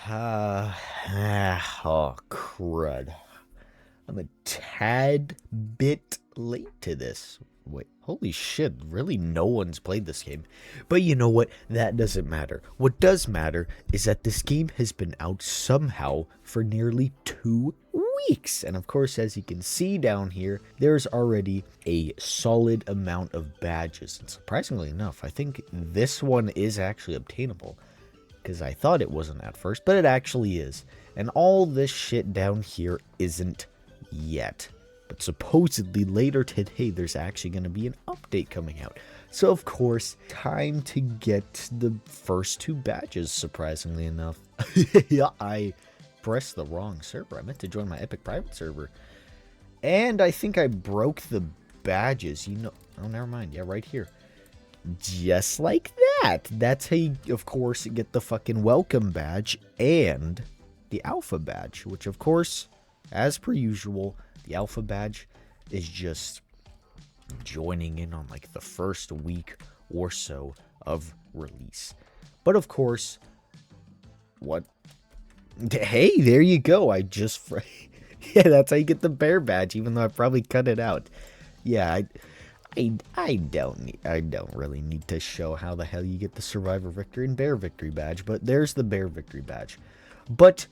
Oh, crud. I'm a tad bit late to this. Wait, holy shit, really no one's played this game. But you know what? That doesn't matter. What does matter is that this game has been out somehow for nearly 2 weeks. And of course, as you can see down here, there's already a solid amount of badges. And surprisingly enough, I think this one is actually obtainable. Because I thought it wasn't at first, but it actually is. And all this shit down here isn't yet. But supposedly later today, there's actually going to be an update coming out. So of course, time to get the first 2 badges, surprisingly enough. Yeah, I pressed the wrong server. I meant to join my Epic private server. And I think I broke the badges. You know, oh, never mind. Yeah, right here. Just like that. That's how you, of course, get the fucking welcome badge and the alpha badge, which, of course, as per usual, the alpha badge is just joining in on like the first week or so of release. But of course, what? Hey, there you go. I just, yeah, that's how you get the bear badge, even though I probably cut it out. Yeah, I don't really need to show how the hell you get the Survivor Victory and Bear Victory badge, but there's the Bear Victory badge. But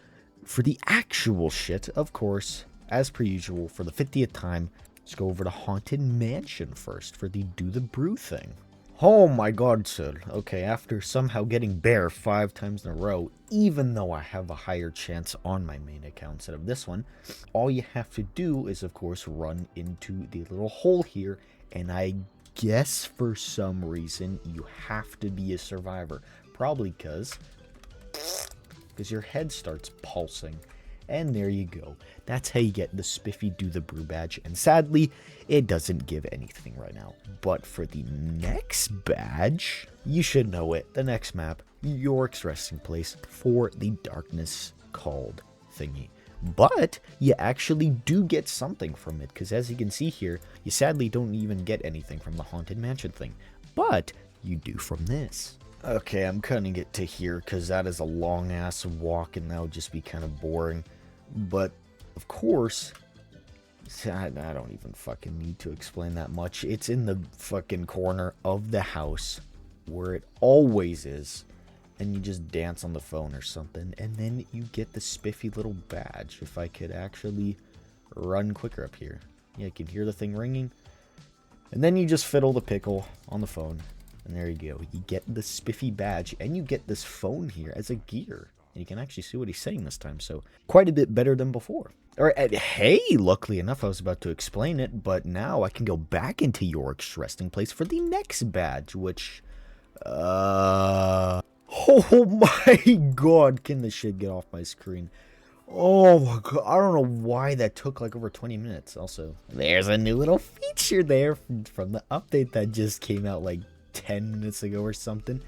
for the actual shit, of course, as per usual, for the 50th time, let's go over to Haunted Mansion first for the Do the Brew thing. Oh my god, sir. Okay, after somehow getting Bear 5 times in a row, even though I have a higher chance on my main account instead of this one, all you have to do is, of course, run into the little hole here. And I guess for some reason you have to be a survivor. Probably because your head starts pulsing. And there you go. That's how you get the Spiffy Do the Brew badge. And sadly, it doesn't give anything right now. But for the next badge, you should know it. The next map, York's resting place for the Darkness Called thingy. But you actually do get something from it, because as you can see here, you sadly don't even get anything from the Haunted Mansion thing. But you do from this. Okay, I'm cutting it to here, because that is a long-ass walk, and that would just be kind of boring. But, of course, I don't even fucking need to explain that much. It's in the fucking corner of the house, where it always is. And you just dance on the phone or something, and then you get the spiffy little badge. If I could actually run quicker up here. Yeah, you can hear the thing ringing. And then you just fiddle the pickle on the phone. And there you go. You get the spiffy badge, and you get this phone here as a gear. And you can actually see what he's saying this time, so quite a bit better than before. Alright, hey, luckily enough, I was about to explain it, but now I can go back into York's resting place for the next badge, which, oh my god, can this shit get off my screen? Oh my god, I don't know why that took like over 20 minutes. Also, there's a new little feature there from the update that just came out like 10 minutes ago or something.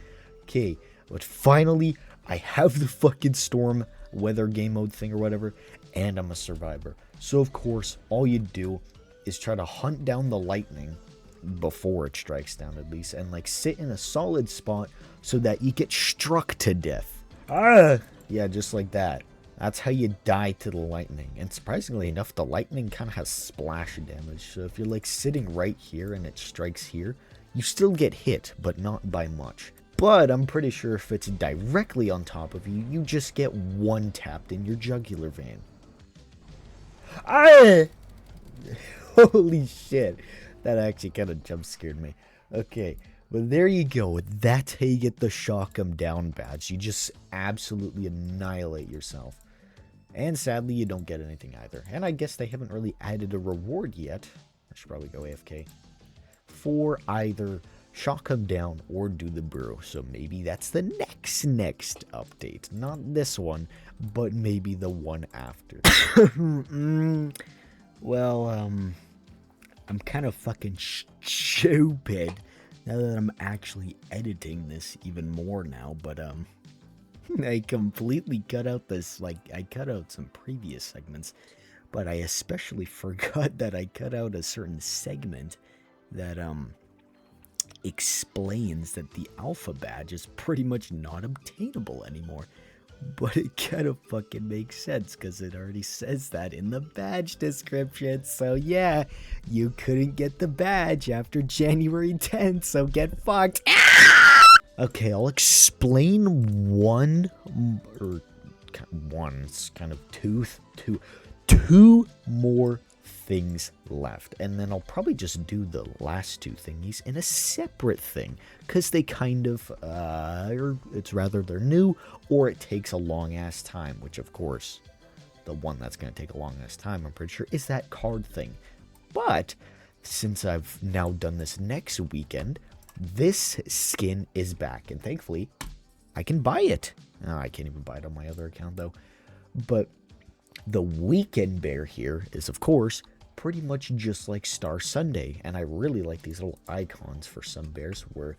Okay, but finally, I have the fucking storm weather game mode thing or whatever, and I'm a survivor. So of course, all you do is try to hunt down the lightning before it strikes down at least, and like sit in a solid spot so that you get struck to death. Yeah, just like that. That's how you die to the lightning. And surprisingly enough, the lightning kind of has splash damage, so if you're like sitting right here and it strikes here, you still get hit, but not by much. But I'm pretty sure if it's directly on top of you, you just get one tapped in your jugular vein. Holy shit. That actually kind of jump scared me. Okay, well there you go. That's how you get the Shock 'em Down badge. You just absolutely annihilate yourself. And sadly, you don't get anything either. And I guess they haven't really added a reward yet. I should probably go AFK. For either Shock 'em Down or Do the Brew. So maybe that's the next update. Not this one, but maybe the one after. Well, I'm kind of fucking stupid now that I'm actually editing this even more now, but I completely cut out this, like, I cut out some previous segments, but I especially forgot that I cut out a certain segment that explains that the alpha badge is pretty much not obtainable anymore, But it kind of fucking makes sense because it already says that in the badge description. So yeah, you couldn't get the badge after January 10th, so get fucked. Okay, I'll explain one, or one, it's kind of two more things left, and then I'll probably just do the last two thingies in a separate thing, because they kind of, they're new, or it takes a long ass time, which of course, the one that's going to take a long ass time, I'm pretty sure, is that card thing. But, since I've now done this next weekend, this skin is back, and thankfully, I can buy it. Oh, I can't even buy it on my other account, though. But the weekend bear here is, of course, pretty much just like Star Sunday, and I really like these little icons for some bears where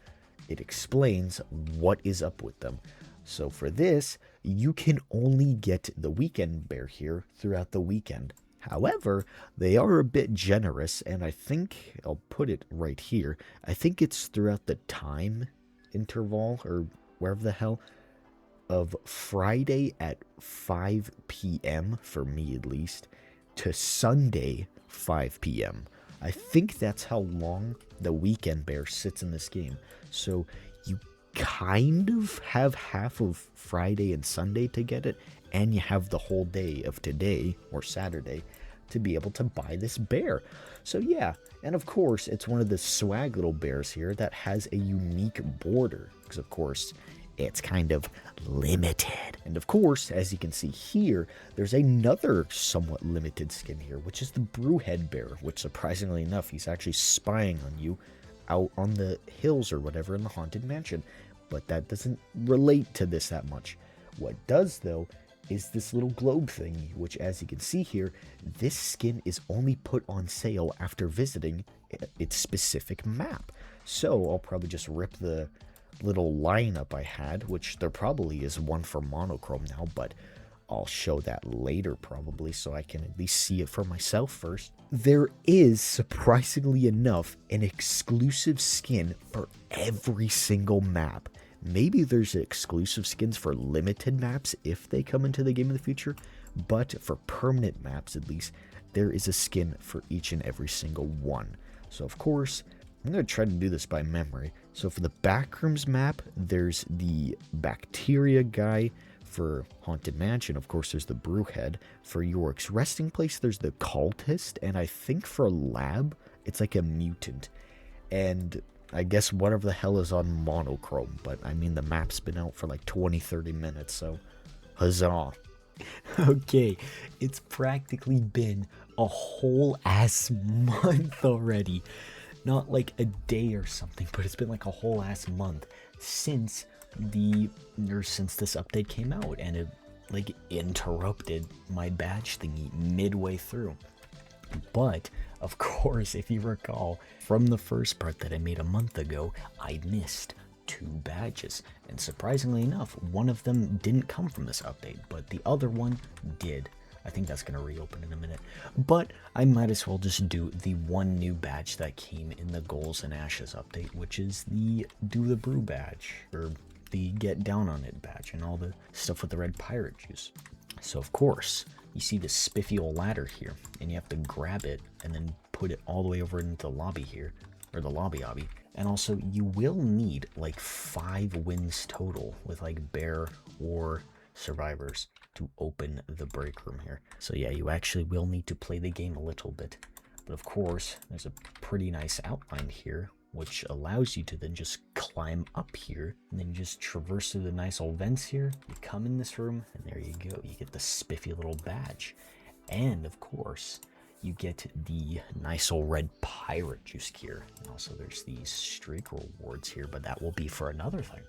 it explains what is up with them. So for this, you can only get the weekend bear here throughout the weekend. However, they are a bit generous, and I think, I'll put it right here, I think it's throughout the time interval, or wherever the hell, of Friday at 5 p.m., for me at least, to Sunday 5 p.m. I think that's how long the weekend bear sits in this game. So you kind of have half of Friday and Sunday to get it, and you have the whole day of today, or Saturday, to be able to buy this bear. So yeah, and of course, it's one of the swag little bears here that has a unique border, because of course, it's kind of limited. And of course, as you can see here, there's another somewhat limited skin here, which is the Brewhead bear, which surprisingly enough, he's actually spying on you out on the hills or whatever in the Haunted Mansion. But that doesn't relate to this that much. What does, though, is this little globe thingy, which, as you can see here, this skin is only put on sale after visiting its specific map. So I'll probably just rip the little lineup I had, which there probably is one for monochrome now, but I'll show that later probably, so I can at least see it for myself first. There is, surprisingly enough, an exclusive skin for every single map. Maybe there's exclusive skins for limited maps if they come into the game in the future, but for permanent maps at least, there is a skin for each and every single one. So of course, I'm going to try to do this by memory. So for the Backrooms map, there's the Bacteria guy. For Haunted Mansion, of course, there's the Brewhead. For York's Resting Place, there's the Cultist. And I think for Lab, it's like a Mutant. And I guess whatever the hell is on monochrome. But I mean, the map's been out for like 20-30 minutes, so huzzah. Okay, it's practically been a whole ass month already. Not like a day or something, but it's been like a whole ass month since this update came out, and it like interrupted my badge thingy midway through. But of course, if you recall from the first part that I made a month ago, I missed 2 badges, and surprisingly enough, one of them didn't come from this update, but the other one did. I think that's going to reopen in a minute, but I might as well just do the one new badge that came in the Goals and Ashes update, which is the Do the Brew badge, or the Get Down on It badge, and all the stuff with the red pirate juice. So of course, you see this spiffy old ladder here, and you have to grab it and then put it all the way over into the lobby here, or the lobby. And also, you will need like 5 wins total with like bear or survivors to open the break room here. So yeah, you actually will need to play the game a little bit. But of course, there's a pretty nice outline here, which allows you to then just climb up here and then just traverse through the nice old vents here. You come in this room, and there you go. You get the spiffy little badge. And of course, you get the nice old red pirate juice here. And also there's these streak rewards here, but that will be for another thing.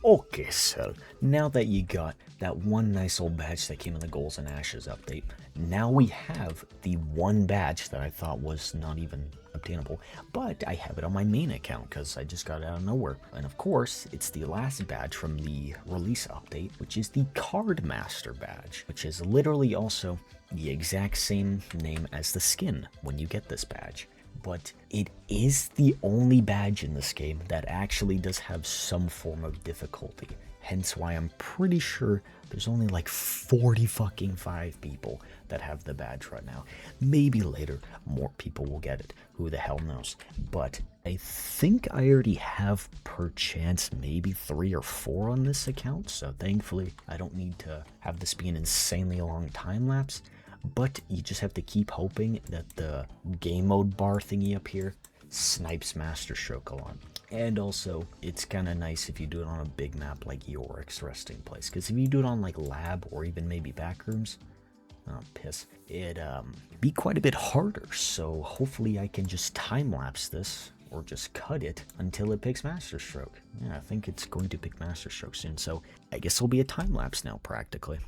Okay, so now that you got that one nice old badge that came in the Goals and Ashes update, now we have the one badge that I thought was not even obtainable, but I have it on my main account because I just got it out of nowhere. And of course, it's the last badge from the release update, which is the Card Master badge, which is literally also the exact same name as the skin when you get this badge. But it is the only badge in this game that actually does have some form of difficulty. Hence why I'm pretty sure there's only like 45 people that have the badge right now. Maybe later more people will get it. Who the hell knows? But I think I already have perchance maybe 3 or 4 on this account. So thankfully I don't need to have this be an insanely long time lapse. But you just have to keep hoping that the game mode bar thingy up here snipes Master Stroke a lot. And also, it's kind of nice if you do it on a big map like Yorick's resting place. Because if you do it on like lab or even maybe backrooms, oh piss, it'd be quite a bit harder. So hopefully I can just time lapse this or just cut it until it picks Master Stroke. Yeah, I think it's going to pick Master Stroke soon. So I guess it'll be a time lapse now practically.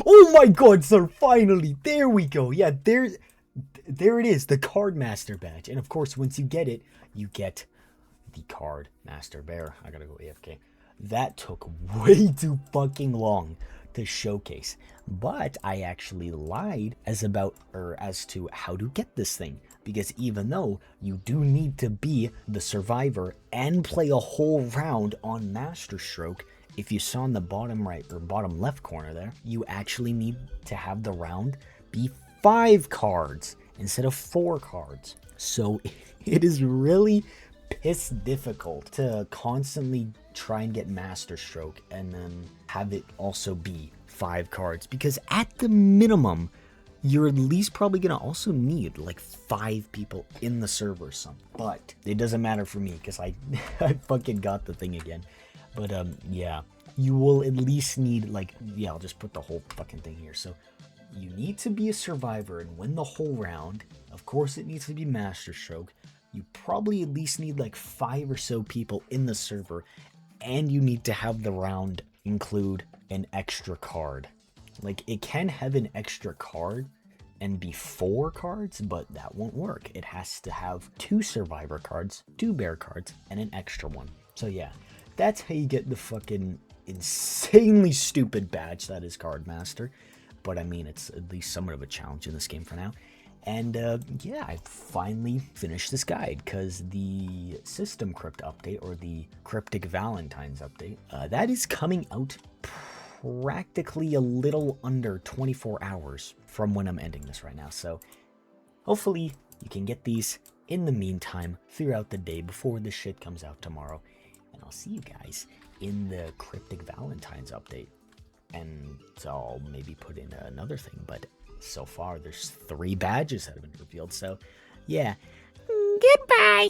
Oh my god, sir, finally, there we go. Yeah, there it is, the Card Master badge. And of course, once you get it, you get the Card Master Bear. I gotta go AFK. That took way too fucking long to showcase. But I actually lied as to how to get this thing. Because even though you do need to be the survivor and play a whole round on Master Stroke, if you saw in the bottom right or bottom left corner there, you actually need to have the round be 5 cards instead of 4 cards. So it is really piss difficult to constantly try and get Master Stroke and then have it also be 5 cards, because at the minimum you're at least probably gonna also need like 5 people in the server or something. But it doesn't matter for me because I fucking got the thing again. But yeah, you will at least need like, yeah, I'll just put the whole fucking thing here. So you need to be a survivor and win the whole round. Of course, it needs to be Master Stroke. You probably at least need like 5 or so people in the server, and you need to have the round include an extra card. Like, it can have an extra card and be 4 cards, but that won't work. It has to have 2 survivor cards, 2 bear cards, and an extra one. So yeah, that's how you get the fucking insanely stupid badge that is Card Master. But I mean, it's at least somewhat of a challenge in this game for now. And yeah, I finally finished this guide because the System Crypt update, or the Cryptic Valentine's update, that is coming out practically a little under 24 hours from when I'm ending this right now. So hopefully you can get these in the meantime throughout the day before this shit comes out tomorrow. And I'll see you guys in the Cryptic Valentine's update. And so I'll maybe put in another thing, but so far there's 3 badges that have been revealed. So yeah, goodbye.